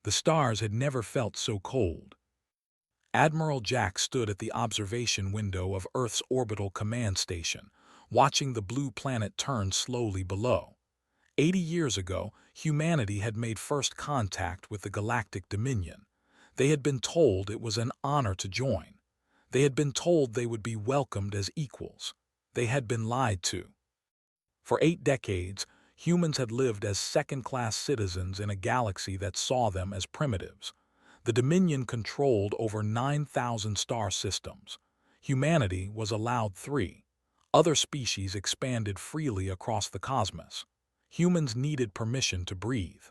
The stars had never felt so cold. Admiral Jack stood at the observation window of Earth's orbital command station, watching the blue planet turn slowly below. 80 years ago, humanity had made first contact with the Galactic Dominion. They had been told it was an honor to join. They had been told they would be welcomed as equals. They had been lied to. For 8 decades, humans had lived as second-class citizens in a galaxy that saw them as primitives. The Dominion controlled over 9,000 star systems. Humanity was allowed 3. Other species expanded freely across the cosmos. Humans needed permission to breathe.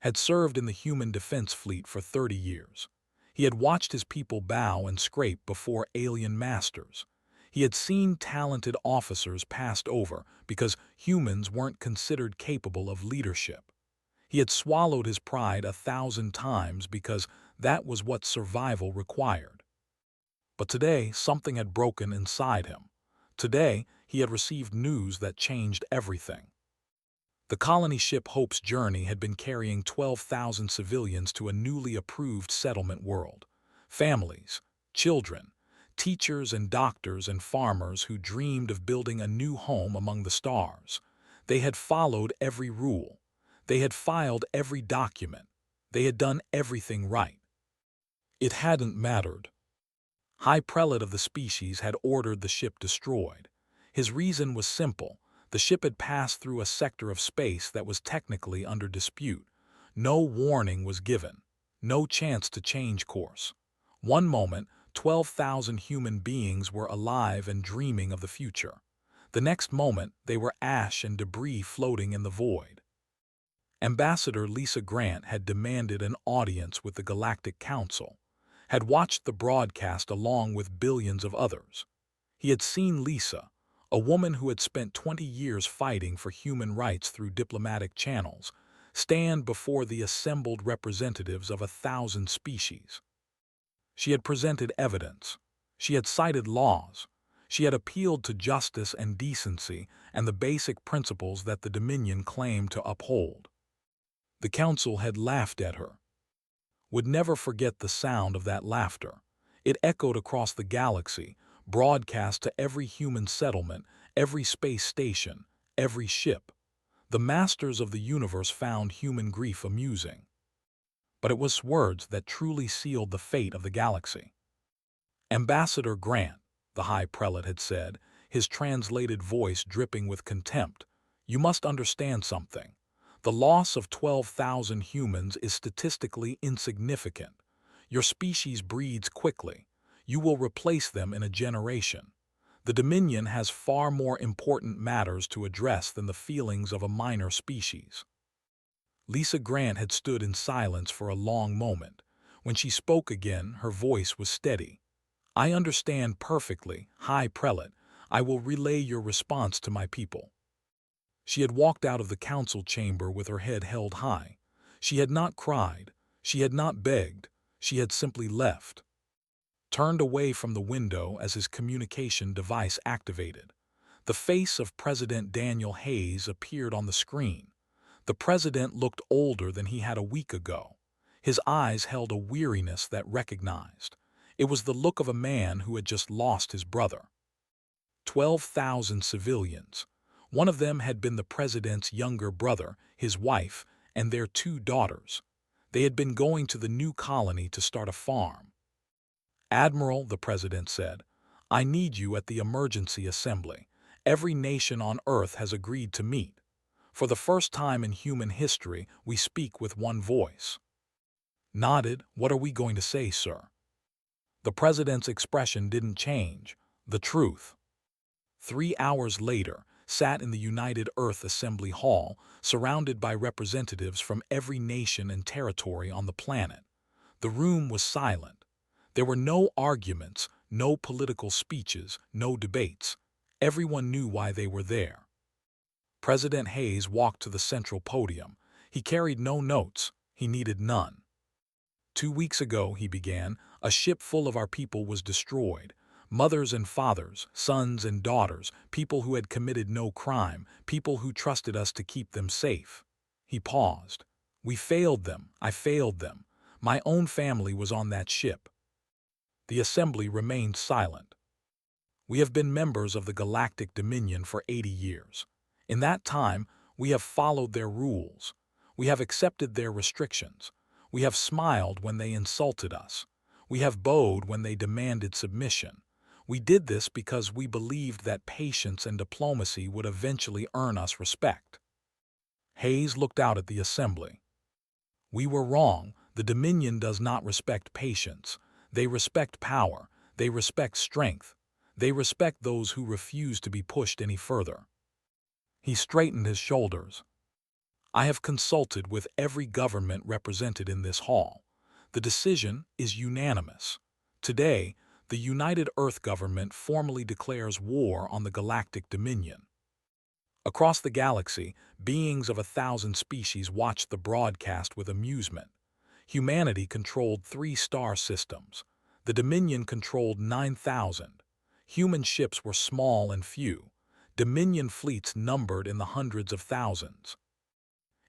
Had served in the Human Defense Fleet for 30 years. He had watched his people bow and scrape before alien masters. He had seen talented officers passed over because humans weren't considered capable of leadership. He had swallowed his pride 1,000 times because that was what survival required. But today, something had broken inside him. Today, he had received news that changed everything. The colony ship Hope's Journey had been carrying 12,000 civilians to a newly approved settlement world. Families, children, teachers and doctors and farmers who dreamed of building a new home among the stars. They had followed every rule. They had filed every document. They had done everything right. It hadn't mattered. High Prelate of the species had ordered the ship destroyed. His reason was simple. The ship had passed through a sector of space that was technically under dispute. No warning was given. No chance to change course. One moment, 12,000 human beings were alive and dreaming of the future. The next moment, they were ash and debris floating in the void. Ambassador Lisa Grant had demanded an audience with the Galactic Council, had watched the broadcast along with billions of others. He had seen Lisa, a woman who had spent 20 years fighting for human rights through diplomatic channels, stand before the assembled representatives of 1,000 species. She had presented evidence. She had cited laws. She had appealed to justice and decency and the basic principles that the Dominion claimed to uphold. The Council had laughed at her. Would never forget the sound of that laughter. It echoed across the galaxy, broadcast to every human settlement, every space station, every ship. The masters of the universe found human grief amusing. But it was words that truly sealed the fate of the galaxy. Ambassador Grant, the High Prelate had said, his translated voice dripping with contempt, you must understand something. The loss of 12,000 humans is statistically insignificant. Your species breeds quickly. You will replace them in a generation. The Dominion has far more important matters to address than the feelings of a minor species. Lisa Grant had stood in silence for a long moment. When she spoke again, her voice was steady. I understand perfectly, High Prelate. I will relay your response to my people. She had walked out of the council chamber with her head held high. She had not cried. She had not begged. She had simply left. Turned away from the window as his communication device activated. The face of President Daniel Hayes appeared on the screen. The president looked older than he had a week ago. His eyes held a weariness that recognized. It was the look of a man who had just lost his brother. 12,000 civilians. One of them had been the president's younger brother, his wife, and their 2 daughters. They had been going to the new colony to start a farm. Admiral, the president said, I need you at the emergency assembly. Every nation on Earth has agreed to meet. For the first time in human history, we speak with one voice. Nodded, what are we going to say, sir? The president's expression didn't change. The truth. 3 hours later, sat in the United Earth Assembly Hall, surrounded by representatives from every nation and territory on the planet. The room was silent. There were no arguments, no political speeches, no debates. Everyone knew why they were there. President Hayes walked to the central podium. He carried no notes. He needed none. 2 weeks ago, he began, a ship full of our people was destroyed. Mothers and fathers, sons and daughters, people who had committed no crime, people who trusted us to keep them safe. He paused. We failed them. I failed them. My own family was on that ship. The assembly remained silent. We have been members of the Galactic Dominion for 80 years. In that time, we have followed their rules. We have accepted their restrictions. We have smiled when they insulted us. We have bowed when they demanded submission. We did this because we believed that patience and diplomacy would eventually earn us respect. Hayes looked out at the assembly. We were wrong. The Dominion does not respect patience. They respect power. They respect strength. They respect those who refuse to be pushed any further. He straightened his shoulders. I have consulted with every government represented in this hall. The decision is unanimous. Today, the United Earth government formally declares war on the Galactic Dominion. Across the galaxy, beings of 1,000 species watched the broadcast with amusement. Humanity controlled 3 star systems. The Dominion controlled 9,000. Human ships were small and few. Dominion fleets numbered in the hundreds of thousands.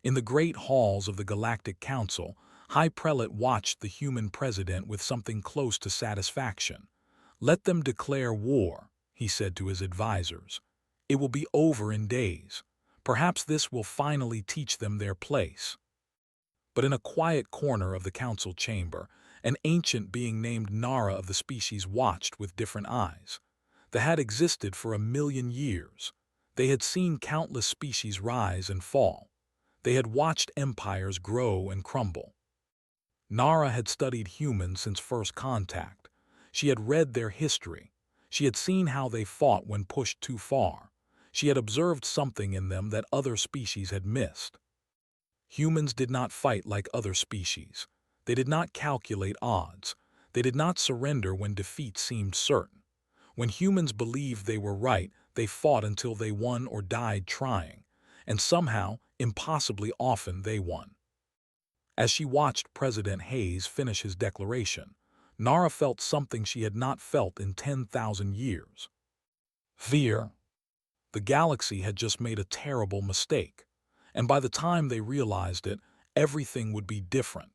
In the great halls of the Galactic Council, High Prelate watched the human president with something close to satisfaction. Let them declare war, he said to his advisors. It will be over in days. Perhaps this will finally teach them their place. But in a quiet corner of the council chamber, an ancient being named Nara of the species watched with different eyes. They had existed for 1,000,000 years. They had seen countless species rise and fall. They had watched empires grow and crumble. Nara had studied humans since first contact. She had read their history. She had seen how they fought when pushed too far. She had observed something in them that other species had missed. Humans did not fight like other species. They did not calculate odds. They did not surrender when defeat seemed certain. When humans believed they were right, they fought until they won or died trying. And somehow, impossibly often, they won. As she watched President Hayes finish his declaration, Nara felt something she had not felt in 10,000 years. Fear. The galaxy had just made a terrible mistake, and by the time they realized it, everything would be different.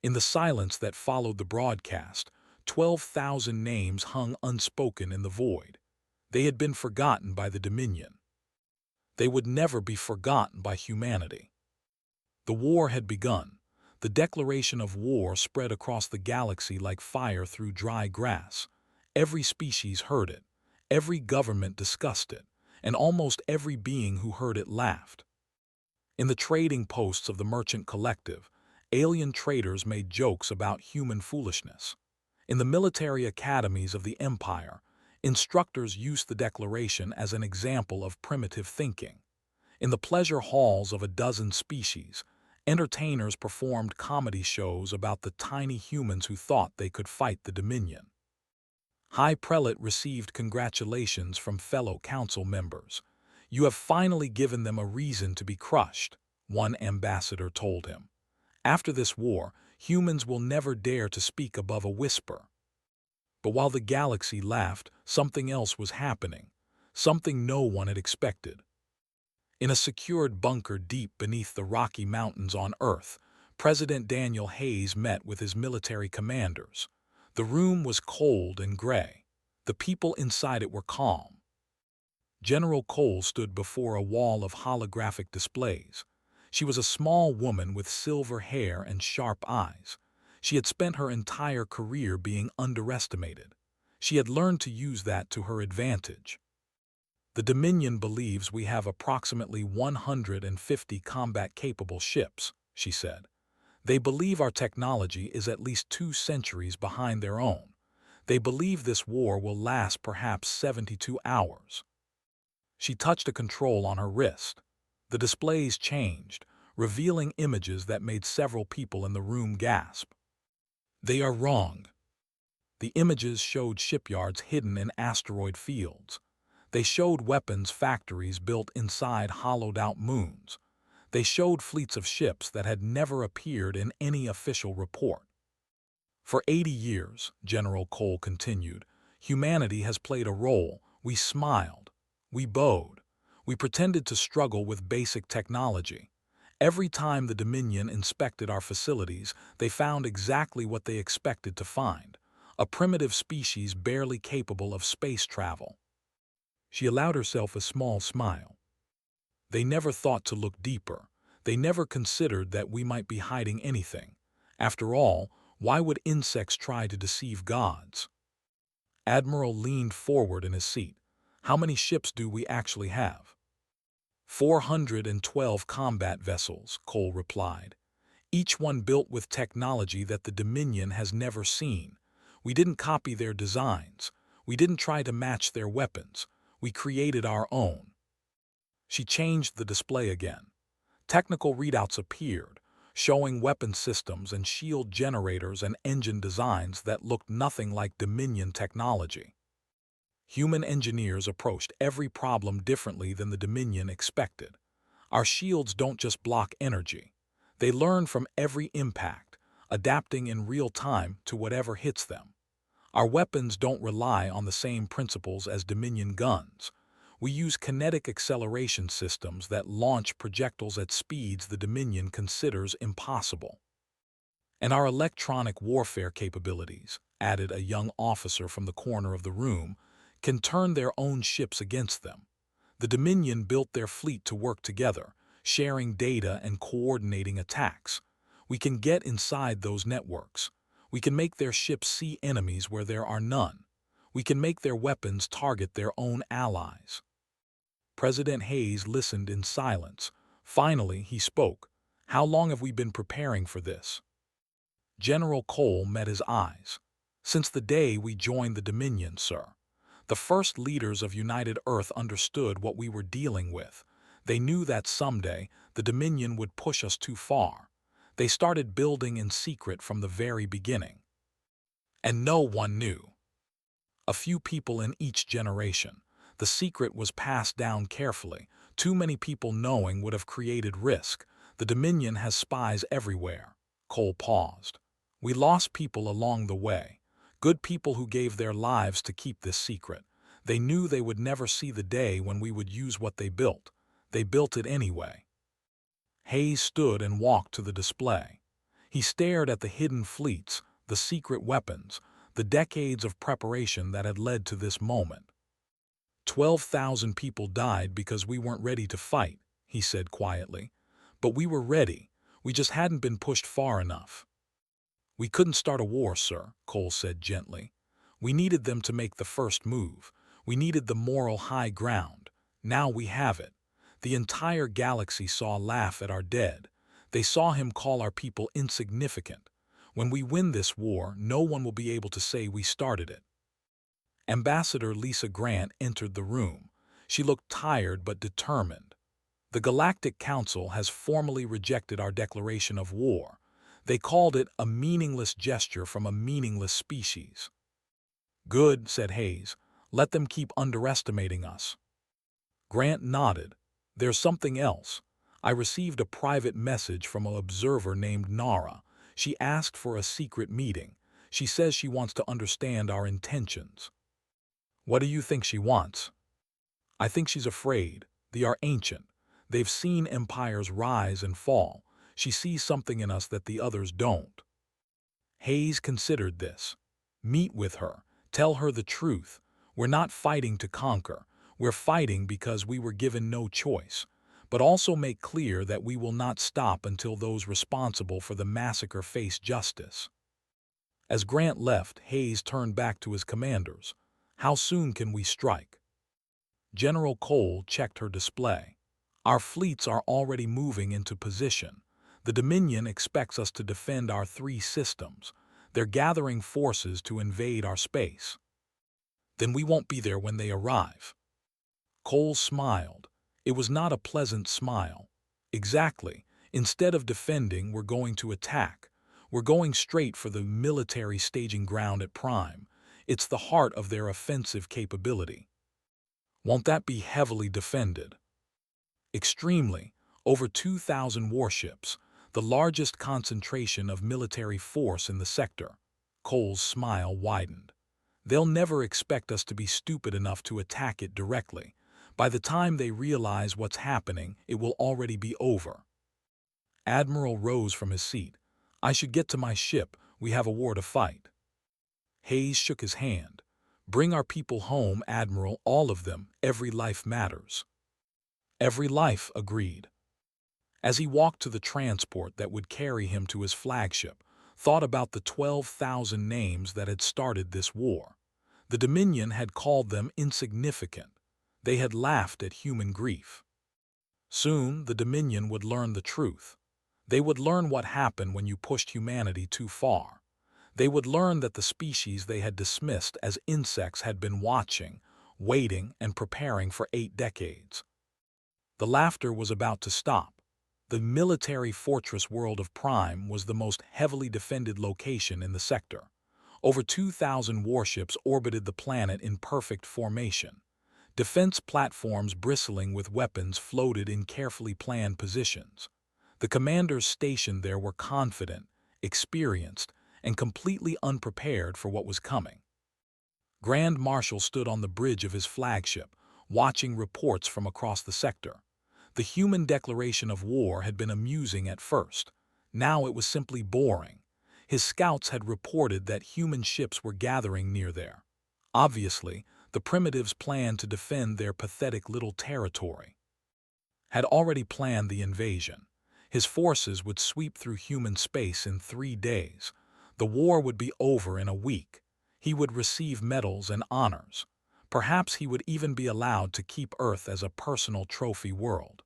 In the silence that followed the broadcast, 12,000 names hung unspoken in the void. They had been forgotten by the Dominion. They would never be forgotten by humanity. The war had begun. The declaration of war spread across the galaxy like fire through dry grass. Every species heard it. Every government discussed it. And almost every being who heard it laughed. In the trading posts of the merchant collective, alien traders made jokes about human foolishness. In the military academies of the Empire, instructors used the declaration as an example of primitive thinking. In the pleasure halls of a dozen species, entertainers performed comedy shows about the tiny humans who thought they could fight the Dominion. High Prelate received congratulations from fellow council members. You have finally given them a reason to be crushed, one ambassador told him. After this war, humans will never dare to speak above a whisper. But while the galaxy laughed, something else was happening, something no one had expected. In a secured bunker deep beneath the Rocky Mountains on Earth, President Daniel Hayes met with his military commanders. The room was cold and gray. The people inside it were calm. General Cole stood before a wall of holographic displays. She was a small woman with silver hair and sharp eyes. She had spent her entire career being underestimated. She had learned to use that to her advantage. The Dominion believes we have approximately 150 combat-capable ships, she said. They believe our technology is at least 2 centuries behind their own. They believe this war will last perhaps 72 hours. She touched a control on her wrist. The displays changed, revealing images that made several people in the room gasp. They are wrong. The images showed shipyards hidden in asteroid fields. They showed weapons factories built inside hollowed-out moons. They showed fleets of ships that had never appeared in any official report. For 80 years, General Cole continued, humanity has played a role. We smiled. We bowed. We pretended to struggle with basic technology. Every time the Dominion inspected our facilities, they found exactly what they expected to find: a primitive species barely capable of space travel. She allowed herself a small smile. They never thought to look deeper. They never considered that we might be hiding anything. After all, why would insects try to deceive gods? Admiral leaned forward in his seat. How many ships do we actually have? 412 combat vessels, Cole replied. Each one built with technology that the Dominion has never seen. We didn't copy their designs. We didn't try to match their weapons. We created our own. She changed the display again. Technical readouts appeared, showing weapon systems and shield generators and engine designs that looked nothing like Dominion technology. Human engineers approached every problem differently than the Dominion expected. Our shields don't just block energy. They learn from every impact, adapting in real time to whatever hits them. Our weapons don't rely on the same principles as Dominion guns. We use kinetic acceleration systems that launch projectiles at speeds the Dominion considers impossible. And our electronic warfare capabilities, added a young officer from the corner of the room, can turn their own ships against them. The Dominion built their fleet to work together, sharing data and coordinating attacks. We can get inside those networks. We can make their ships see enemies where there are none. We can make their weapons target their own allies. President Hayes listened in silence. Finally, he spoke. How long have we been preparing for this? General Cole met his eyes. Since the day we joined the Dominion, sir. The first leaders of United Earth understood what we were dealing with. They knew that someday the Dominion would push us too far. They started building in secret from the very beginning. And no one knew. A few people in each generation. The secret was passed down carefully. Too many people knowing would have created risk. The Dominion has spies everywhere. Cole paused. We lost people along the way. Good people who gave their lives to keep this secret. They knew they would never see the day when we would use what they built. They built it anyway. Hayes stood and walked to the display. He stared at the hidden fleets, the secret weapons, the decades of preparation that had led to this moment. 12,000 people died because we weren't ready to fight, he said quietly. But we were ready. We just hadn't been pushed far enough. We couldn't start a war, sir, Cole said gently. We needed them to make the first move. We needed the moral high ground. Now we have it. The entire galaxy saw laugh at our dead. They saw him call our people insignificant. When we win this war, no one will be able to say we started it. Ambassador Lisa Grant entered the room. She looked tired but determined. The Galactic Council has formally rejected our declaration of war. They called it a meaningless gesture from a meaningless species. Good, said Hayes. Let them keep underestimating us. Grant nodded. There's something else. I received a private message from an observer named Nara. She asked for a secret meeting. She says she wants to understand our intentions. What do you think she wants? I think she's afraid. They are ancient. They've seen empires rise and fall. She sees something in us that the others don't. Hayes considered this. Meet with her. Tell her the truth. We're not fighting to conquer. We're fighting because we were given no choice. But also make clear that we will not stop until those responsible for the massacre face justice. As Grant left, Hayes turned back to his commanders. How soon can we strike? General Cole checked her display. Our fleets are already moving into position. The Dominion expects us to defend our 3 systems. They're gathering forces to invade our space. Then we won't be there when they arrive. Cole smiled. It was not a pleasant smile. Exactly. Instead of defending, we're going to attack. We're going straight for the military staging ground at Prime. It's the heart of their offensive capability. Won't that be heavily defended? Extremely. Over 2,000 warships, the largest concentration of military force in the sector. Cole's smile widened. They'll never expect us to be stupid enough to attack it directly. By the time they realize what's happening, it will already be over. Admiral rose from his seat. "I should get to my ship. We have a war to fight." Hayes shook his hand. "Bring our people home, Admiral, all of them. Every life matters." "Every life," agreed. As he walked to the transport that would carry him to his flagship, thought about the 12,000 names that had started this war. The Dominion had called them insignificant. They had laughed at human grief. Soon, the Dominion would learn the truth. They would learn what happened when you pushed humanity too far. They would learn that the species they had dismissed as insects had been watching, waiting, and preparing for 8 decades. The laughter was about to stop. The military fortress world of Prime was the most heavily defended location in the sector. Over 2,000 warships orbited the planet in perfect formation. Defense platforms bristling with weapons floated in carefully planned positions. The commanders stationed there were confident, experienced, and completely unprepared for what was coming. Grand Marshal stood on the bridge of his flagship, watching reports from across the sector. The human declaration of war had been amusing at first. Now it was simply boring. His scouts had reported that human ships were gathering near there. Obviously, the primitives planned to defend their pathetic little territory. Had already planned the invasion. His forces would sweep through human space in 3 days. The war would be over in a week. He would receive medals and honors. Perhaps he would even be allowed to keep Earth as a personal trophy world.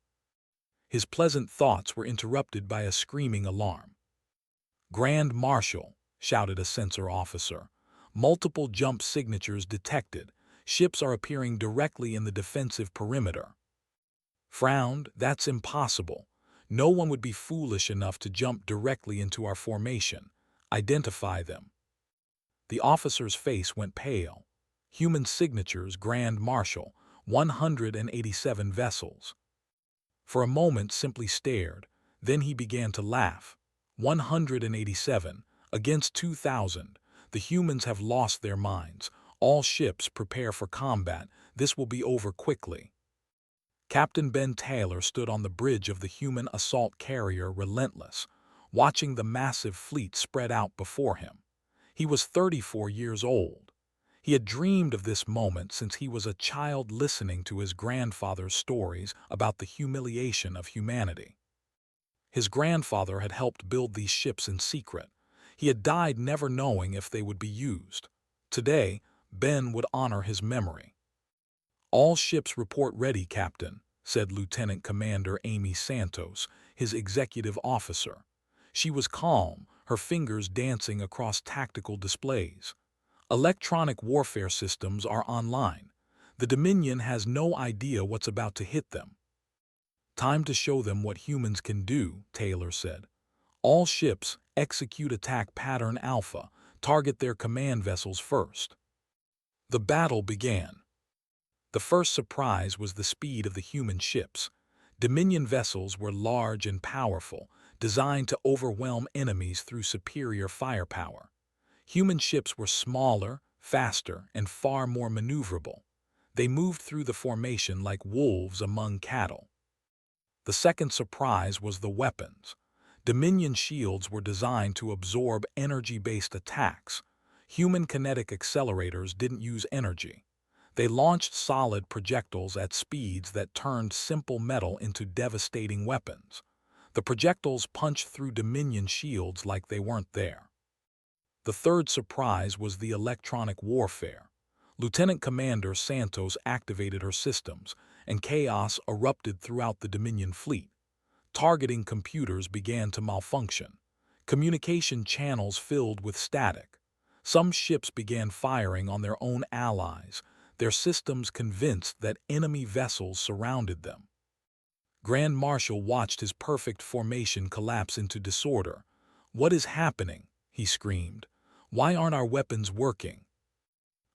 His pleasant thoughts were interrupted by a screaming alarm. "Grand Marshal," shouted a sensor officer. "Multiple jump signatures detected. Ships are appearing directly in the defensive perimeter." Frowned. "That's impossible. No one would be foolish enough to jump directly into our formation. Identify them." The officer's face went pale. "Human signatures, Grand Marshal, 187 vessels." For a moment simply stared, then he began to laugh. 187, against 2,000. The humans have lost their minds. All ships prepare for combat. This will be over quickly. Captain Ben Taylor stood on the bridge of the human assault carrier Relentless, watching the massive fleet spread out before him. He was 34 years old. He had dreamed of this moment since he was a child listening to his grandfather's stories about the humiliation of humanity. His grandfather had helped build these ships in secret. He had died never knowing if they would be used. Today, Ben would honor his memory. "All ships report ready, Captain," said Lieutenant Commander Amy Santos, his executive officer. She was calm, her fingers dancing across tactical displays. "Electronic warfare systems are online. The Dominion has no idea what's about to hit them." "Time to show them what humans can do," Taylor said. "All ships, execute attack pattern Alpha. Target their command vessels first." The battle began. The first surprise was the speed of the human ships. Dominion vessels were large and powerful, designed to overwhelm enemies through superior firepower. Human ships were smaller, faster, and far more maneuverable. They moved through the formation like wolves among cattle. The second surprise was the weapons. Dominion shields were designed to absorb energy-based attacks. Human kinetic accelerators didn't use energy. They launched solid projectiles at speeds that turned simple metal into devastating weapons. The projectiles punched through Dominion shields like they weren't there. The third surprise was the electronic warfare. Lieutenant Commander Santos activated her systems, and chaos erupted throughout the Dominion fleet. Targeting computers began to malfunction. Communication channels filled with static. Some ships began firing on their own allies, their systems convinced that enemy vessels surrounded them. Grand Marshal watched his perfect formation collapse into disorder. "What is happening?" he screamed. "Why aren't our weapons working?"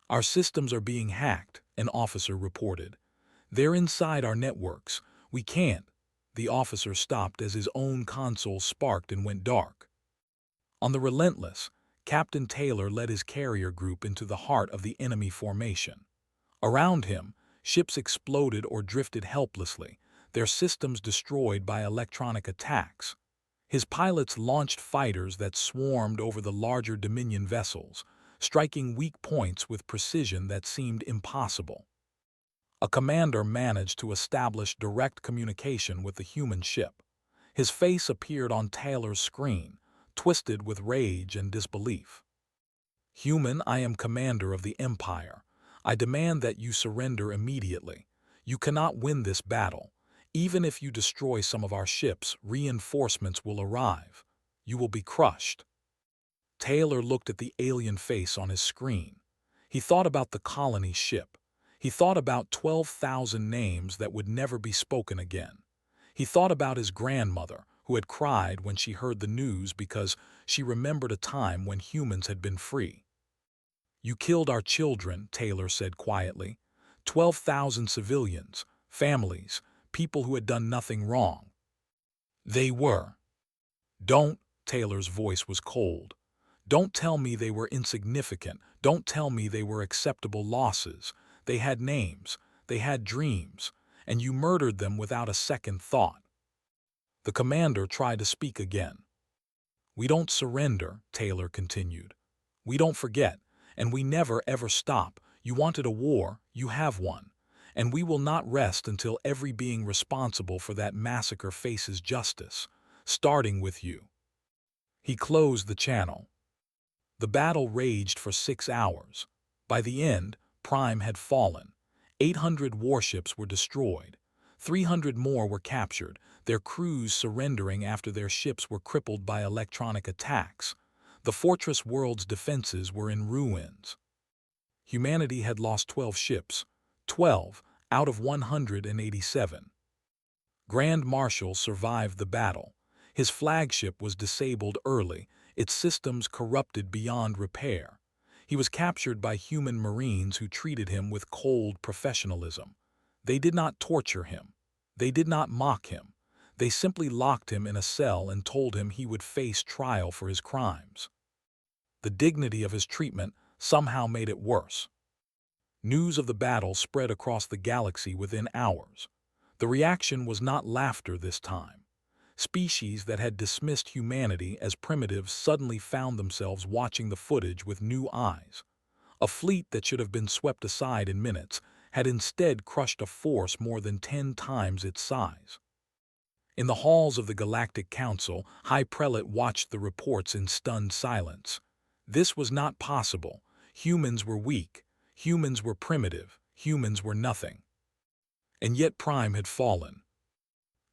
"Our systems are being hacked," an officer reported. "They're inside our networks. We can't." The officer stopped as his own console sparked and went dark. On the Relentless, Captain Taylor led his carrier group into the heart of the enemy formation. Around him, ships exploded or drifted helplessly, their systems destroyed by electronic attacks. His pilots launched fighters that swarmed over the larger Dominion vessels, striking weak points with precision that seemed impossible. A commander managed to establish direct communication with the human ship. His face appeared on Taylor's screen, twisted with rage and disbelief. "Human, I am commander of the Empire. I demand that you surrender immediately. You cannot win this battle. Even if you destroy some of our ships, reinforcements will arrive. You will be crushed." Taylor looked at the alien face on his screen. He thought about the colony ship. He thought about 12,000 names that would never be spoken again. He thought about his grandmother, who had cried when she heard the news because she remembered a time when humans had been free. "You killed our children," Taylor said quietly. 12,000 civilians, families, people who had done nothing wrong. They were. "Don't," Taylor's voice was cold. "Don't tell me they were insignificant. Don't tell me they were acceptable losses. They had names, they had dreams, and you murdered them without a second thought." The commander tried to speak again. "We don't surrender," Taylor continued. "We don't forget, and we never ever stop. You wanted a war, you have one. And we will not rest until every being responsible for that massacre faces justice, starting with you." He closed the channel. The battle raged for 6 hours. By the end, Prime had fallen. 800 warships were destroyed. 300 more were captured, their crews surrendering after their ships were crippled by electronic attacks. The fortress world's defenses were in ruins. Humanity had lost 12 ships, 12 out of 187. Grand Marshal survived the battle. His flagship was disabled early, its systems corrupted beyond repair. He was captured by human Marines who treated him with cold professionalism. They did not torture him. They did not mock him. They simply locked him in a cell and told him he would face trial for his crimes. The dignity of his treatment somehow made it worse. News of the battle spread across the galaxy within hours. The reaction was not laughter this time. Species that had dismissed humanity as primitives suddenly found themselves watching the footage with new eyes. A fleet that should have been swept aside in minutes had instead crushed a force more than 10 times its size. In the halls of the Galactic Council, High Prelate watched the reports in stunned silence. This was not possible. Humans were weak. Humans were primitive. Humans were nothing. And yet Prime had fallen.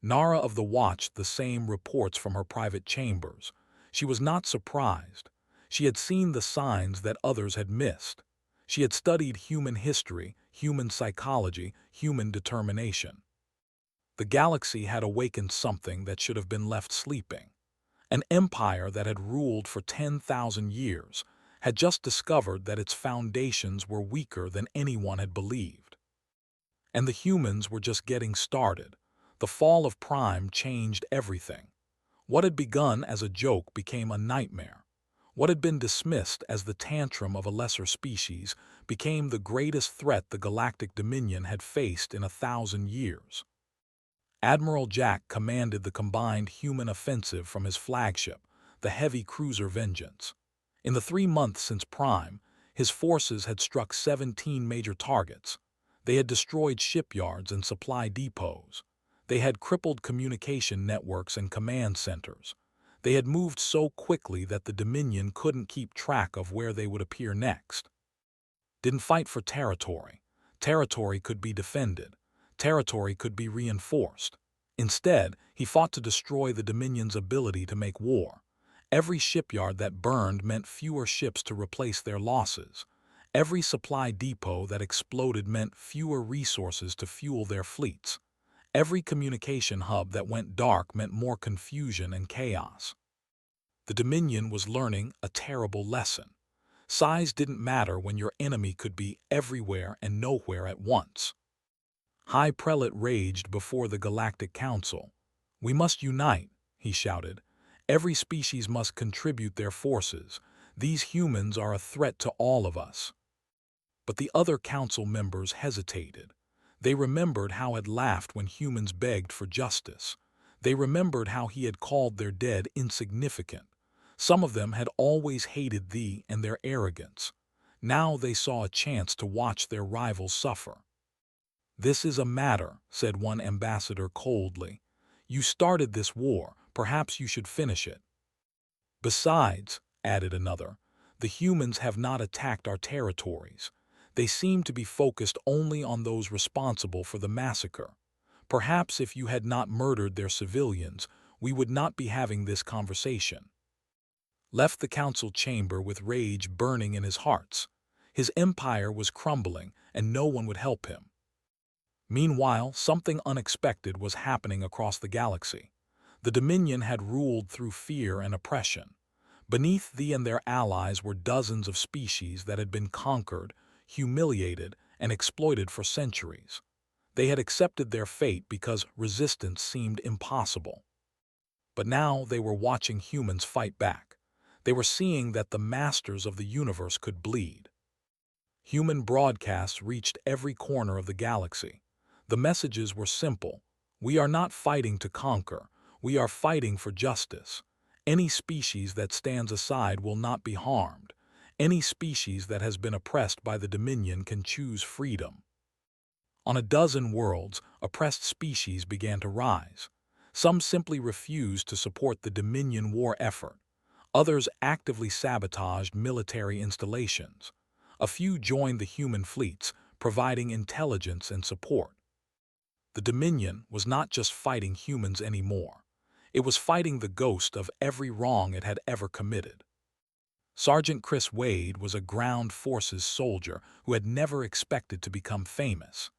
Nara of the Watch the same reports from her private chambers. She was not surprised. She had seen the signs that others had missed. She had studied human history, human psychology, human determination. The galaxy had awakened something that should have been left sleeping. An empire that had ruled for 10,000 years had just discovered that its foundations were weaker than anyone had believed. And the humans were just getting started. The fall of Prime changed everything. What had begun as a joke became a nightmare. What had been dismissed as the tantrum of a lesser species became the greatest threat the Galactic Dominion had faced in 1,000 years. Admiral Jack commanded the combined human offensive from his flagship, the heavy cruiser Vengeance. In the 3 months since Prime, his forces had struck 17 major targets. They had destroyed shipyards and supply depots. They had crippled communication networks and command centers. They had moved so quickly that the Dominion couldn't keep track of where they would appear next. Didn't fight for territory. Territory could be defended. Territory could be reinforced. Instead, he fought to destroy the Dominion's ability to make war. Every shipyard that burned meant fewer ships to replace their losses. Every supply depot that exploded meant fewer resources to fuel their fleets. Every communication hub that went dark meant more confusion and chaos. The Dominion was learning a terrible lesson. Size didn't matter when your enemy could be everywhere and nowhere at once. High Prelate raged before the Galactic Council. "We must unite," he shouted. "Every species must contribute their forces. These humans are a threat to all of us." But the other council members hesitated. They remembered how it laughed when humans begged for justice. They remembered how he had called their dead insignificant. Some of them had always hated thee and their arrogance. Now they saw a chance to watch their rivals suffer. "This is a matter," said one ambassador coldly. "You started this war, perhaps you should finish it." "Besides," added another, "the humans have not attacked our territories. They seem to be focused only on those responsible for the massacre. Perhaps if you had not murdered their civilians, we would not be having this conversation." Left the council chamber with rage burning in his hearts. His empire was crumbling, and no one would help him. Meanwhile, something unexpected was happening across the galaxy. The Dominion had ruled through fear and oppression. Beneath thee and their allies were dozens of species that had been conquered, humiliated, and exploited for centuries. They had accepted their fate because resistance seemed impossible. But now they were watching humans fight back. They were seeing that the masters of the universe could bleed. Human broadcasts reached every corner of the galaxy. The messages were simple. "We are not fighting to conquer. We are fighting for justice. Any species that stands aside will not be harmed. Any species that has been oppressed by the Dominion can choose freedom." On a dozen worlds, oppressed species began to rise. Some simply refused to support the Dominion war effort. Others actively sabotaged military installations. A few joined the human fleets, providing intelligence and support. The Dominion was not just fighting humans anymore. It was fighting the ghost of every wrong it had ever committed. Sergeant Chris Wade was a ground forces soldier who had never expected to become famous.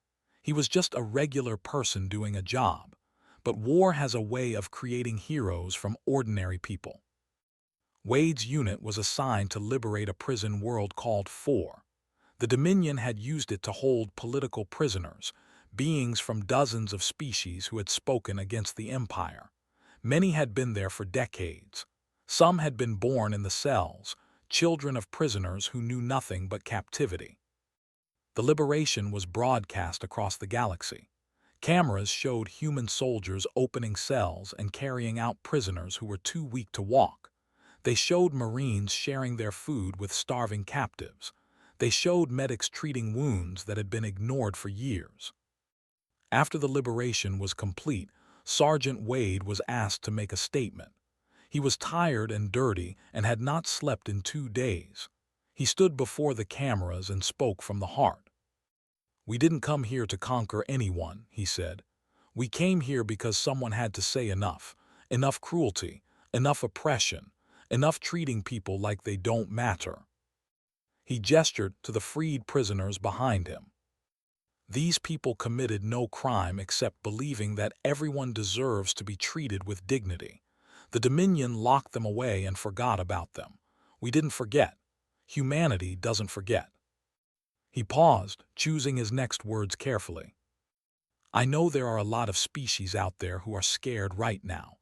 He was just a regular person doing a job. But war has a way of creating heroes from ordinary people. Wade's unit was assigned to liberate a prison world called 4. The Dominion had used it to hold political prisoners, beings from dozens of species who had spoken against the Empire. Many had been there for decades. Some had been born in the cells, children of prisoners who knew nothing but captivity. The liberation was broadcast across the galaxy. Cameras showed human soldiers opening cells and carrying out prisoners who were too weak to walk. They showed Marines sharing their food with starving captives. They showed medics treating wounds that had been ignored for years. After the liberation was complete, Sergeant Wade was asked to make a statement. He was tired and dirty and had not slept in 2 days. He stood before the cameras and spoke from the heart. "We didn't come here to conquer anyone," he said. "We came here because someone had to say enough. Enough cruelty, enough oppression, enough treating people like they don't matter." He gestured to the freed prisoners behind him. These people committed no crime except believing that everyone deserves to be treated with dignity. The Dominion locked them away and forgot about them. We didn't forget. Humanity doesn't forget. He paused, choosing his next words carefully. "I know there are a lot of species out there who are scared right now.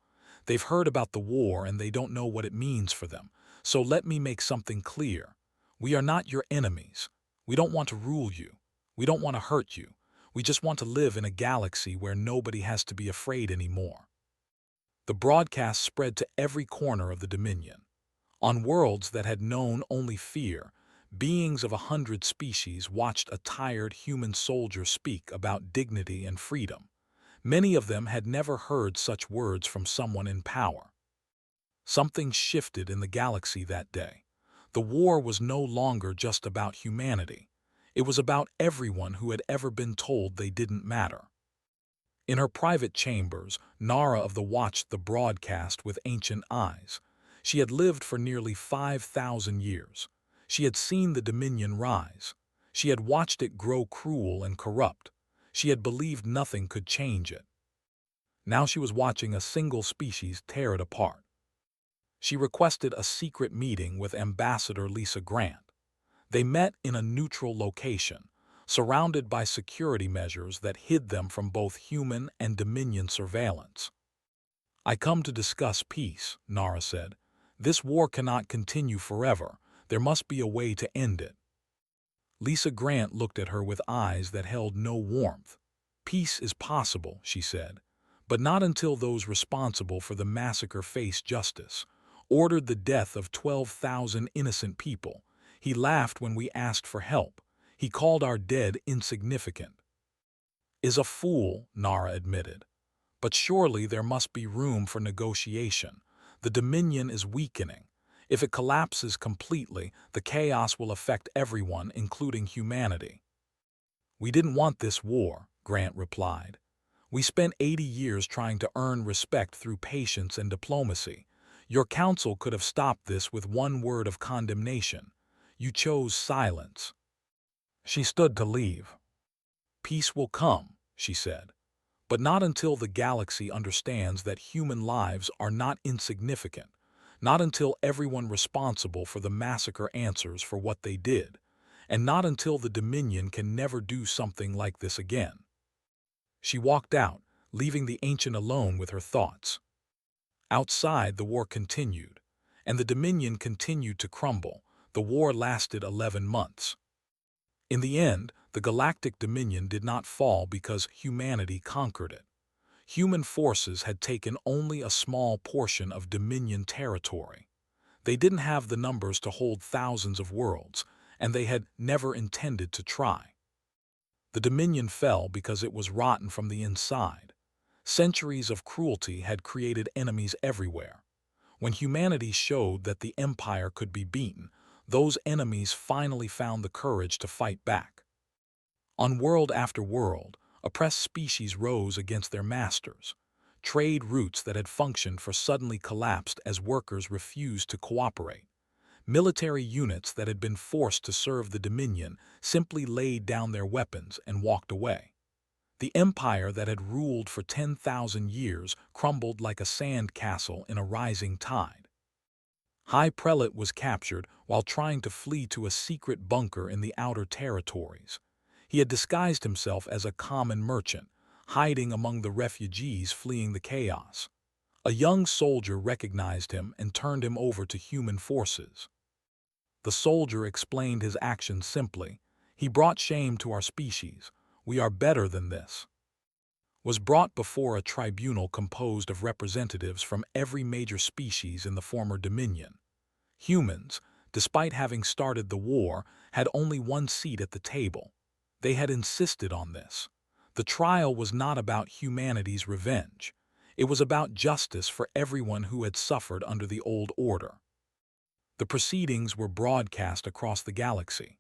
They've heard about the war and they don't know what it means for them. So let me make something clear. We are not your enemies. We don't want to rule you. We don't want to hurt you. We just want to live in a galaxy where nobody has to be afraid anymore." The broadcast spread to every corner of the Dominion. On worlds that had known only fear, beings of 100 species watched a tired human soldier speak about dignity and freedom. Many of them had never heard such words from someone in power. Something shifted in the galaxy that day. The war was no longer just about humanity. It was about everyone who had ever been told they didn't matter. In her private chambers, Nara of the watched the broadcast with ancient eyes. She had lived for nearly 5,000 years. She had seen the Dominion rise. She had watched it grow cruel and corrupt. She had believed nothing could change it. Now she was watching a single species tear it apart. She requested a secret meeting with Ambassador Lisa Grant. They met in a neutral location, surrounded by security measures that hid them from both human and Dominion surveillance. "I come to discuss peace," Nara said. "This war cannot continue forever. There must be a way to end it." Lisa Grant looked at her with eyes that held no warmth. "Peace is possible," she said, But not until those responsible for the massacre faced justice, ordered the death of 12,000 innocent people. He laughed when we asked for help. He called our dead insignificant. Is a fool, Nara admitted. But surely there must be room for negotiation. The Dominion is weakening. If it collapses completely, the chaos will affect everyone, including humanity. We didn't want this war, Grant replied. We spent 80 years trying to earn respect through patience and diplomacy. Your council could have stopped this with one word of condemnation. You chose silence. She stood to leave. Peace will come, she said, but not until the galaxy understands that human lives are not insignificant, not until everyone responsible for the massacre answers for what they did, and not until the Dominion can never do something like this again. She walked out, leaving the ancient alone with her thoughts. Outside, the war continued, and the Dominion continued to crumble. The war lasted 11 months. In the end, the Galactic Dominion did not fall because humanity conquered it. Human forces had taken only a small portion of Dominion territory. They didn't have the numbers to hold thousands of worlds, and they had never intended to try. The Dominion fell because it was rotten from the inside. Centuries of cruelty had created enemies everywhere. When humanity showed that the Empire could be beaten, those enemies finally found the courage to fight back. On world after world, oppressed species rose against their masters. Trade routes that had functioned for suddenly collapsed as workers refused to cooperate. Military units that had been forced to serve the Dominion simply laid down their weapons and walked away. The empire that had ruled for 10,000 years crumbled like a sand castle in a rising tide. High Prelate was captured while trying to flee to a secret bunker in the outer territories. He had disguised himself as a common merchant, hiding among the refugees fleeing the chaos. A young soldier recognized him and turned him over to human forces. The soldier explained his actions simply. He brought shame to our species. We are better than this. Was brought before a tribunal composed of representatives from every major species in the former Dominion. Humans, despite having started the war, had only one seat at the table. They had insisted on this. The trial was not about humanity's revenge. It was about justice for everyone who had suffered under the old order. The proceedings were broadcast across the galaxy.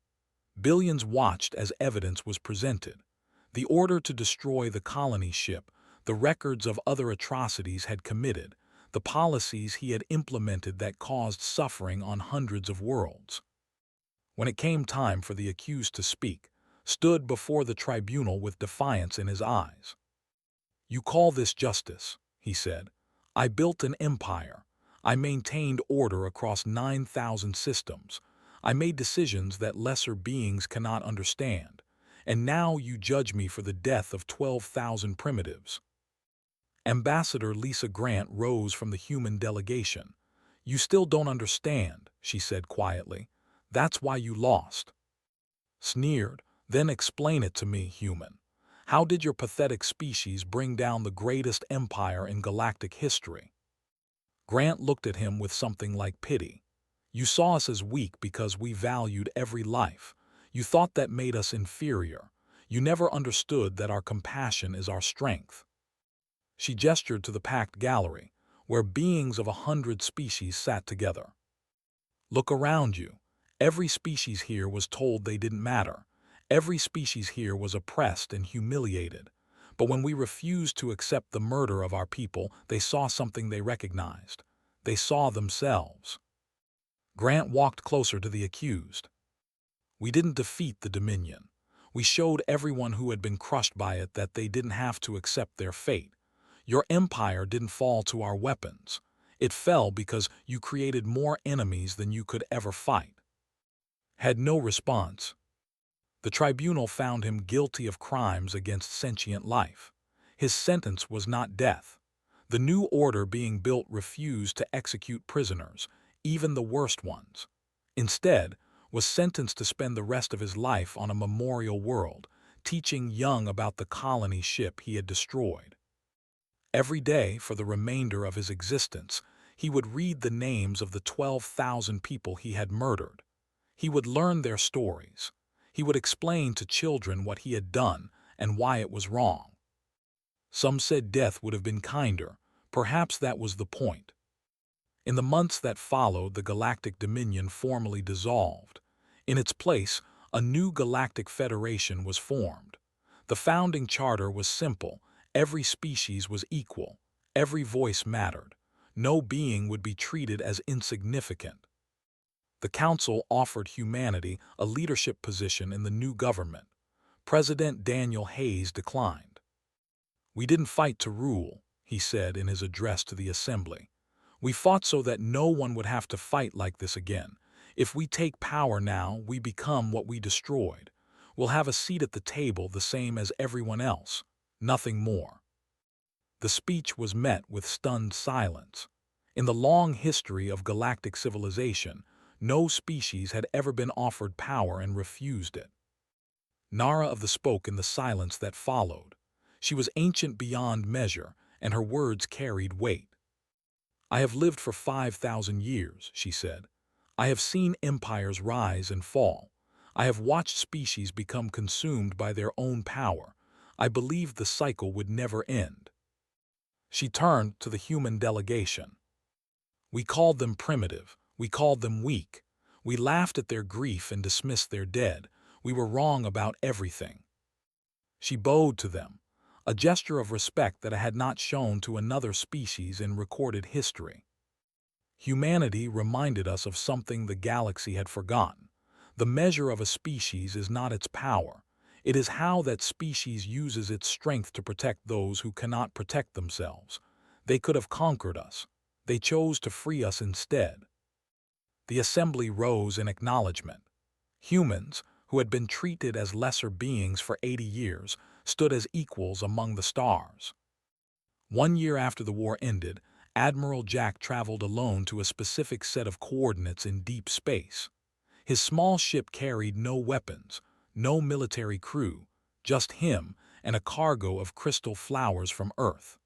Billions watched as evidence was presented. The order to destroy the colony ship, the records of other atrocities had committed, the policies he had implemented that caused suffering on hundreds of worlds. When it came time for the accused to speak, stood before the tribunal with defiance in his eyes. You call this justice, he said. I built an empire. I maintained order across 9,000 systems. I made decisions that lesser beings cannot understand. And now you judge me for the death of 12,000 primitives. Ambassador Lisa Grant rose from the human delegation. You still don't understand, she said quietly. That's why you lost. Sneered, then explain it to me, human. How did your pathetic species bring down the greatest empire in galactic history? Grant looked at him with something like pity. You saw us as weak because we valued every life. You thought that made us inferior. You never understood that our compassion is our strength. She gestured to the packed gallery, where beings of 100 species sat together. Look around you. Every species here was told they didn't matter. Every species here was oppressed and humiliated. But when we refused to accept the murder of our people, they saw something they recognized. They saw themselves. Grant walked closer to the accused. We didn't defeat the Dominion. We showed everyone who had been crushed by it that they didn't have to accept their fate. Your empire didn't fall to our weapons. It fell because you created more enemies than you could ever fight. Had no response. The tribunal found him guilty of crimes against sentient life. His sentence was not death. The new order being built refused to execute prisoners, even the worst ones. Instead, was sentenced to spend the rest of his life on a memorial world, teaching young about the colony ship he had destroyed. Every day, for the remainder of his existence, he would read the names of the 12,000 people he had murdered. He would learn their stories. He would explain to children what he had done and why it was wrong. Some said death would have been kinder. Perhaps that was the point. In the months that followed, the Galactic Dominion formally dissolved. In its place, a new Galactic Federation was formed. The founding charter was simple. Every species was equal. Every voice mattered. No being would be treated as insignificant. The Council offered humanity a leadership position in the new government. President Daniel Hayes declined. "We didn't fight to rule," he said in his address to the Assembly. "We fought so that no one would have to fight like this again. If we take power now, we become what we destroyed. We'll have a seat at the table the same as everyone else. Nothing more." The speech was met with stunned silence. In the long history of galactic civilization, no species had ever been offered power and refused it. Nara of the spoke in the silence that followed. She was ancient beyond measure, and her words carried weight. "I have lived for 5,000 years," she said. "I have seen empires rise and fall. I have watched species become consumed by their own power. I believed the cycle would never end." She turned to the human delegation. "We called them primitive. We called them weak. We laughed at their grief and dismissed their dead. We were wrong about everything." She bowed to them, a gesture of respect that I had not shown to another species in recorded history. Humanity reminded us of something the galaxy had forgotten. The measure of a species is not its power. It is how that species uses its strength to protect those who cannot protect themselves. They could have conquered us. They chose to free us instead. The assembly rose in acknowledgement. Humans, who had been treated as lesser beings for 80 years, stood as equals among the stars. 1 year after the war ended, Admiral Jack traveled alone to a specific set of coordinates in deep space. His small ship carried no weapons, no military crew, just him and a cargo of crystal flowers from Earth.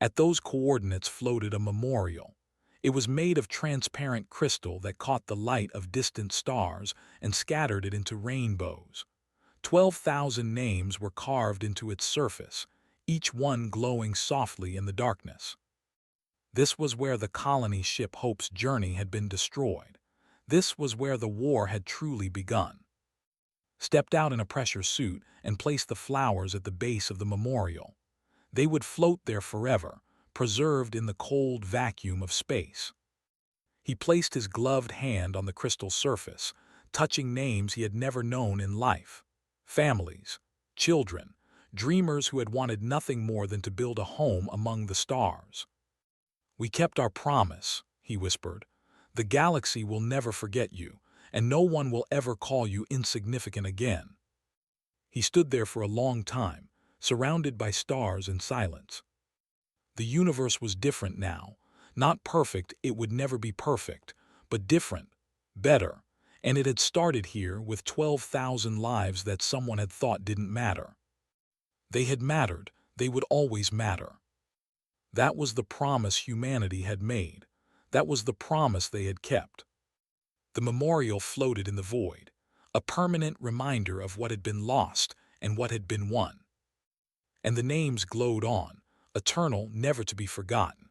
At those coordinates floated a memorial. It was made of transparent crystal that caught the light of distant stars and scattered it into rainbows. 12,000 names were carved into its surface, each one glowing softly in the darkness. This was where the colony ship Hope's journey had been destroyed. This was where the war had truly begun. Stepped out in a pressure suit and placed the flowers at the base of the memorial. They would float there forever, preserved in the cold vacuum of space. He placed his gloved hand on the crystal surface, touching names he had never known in life. Families, children, dreamers who had wanted nothing more than to build a home among the stars. "We kept our promise," he whispered. "The galaxy will never forget you, and no one will ever call you insignificant again." He stood there for a long time, surrounded by stars and silence. The universe was different now. Not perfect, it would never be perfect, but different, better, and it had started here with 12,000 lives that someone had thought didn't matter. They had mattered, they would always matter. That was the promise humanity had made. That was the promise they had kept. The memorial floated in the void, a permanent reminder of what had been lost and what had been won. And the names glowed on, eternal, never to be forgotten.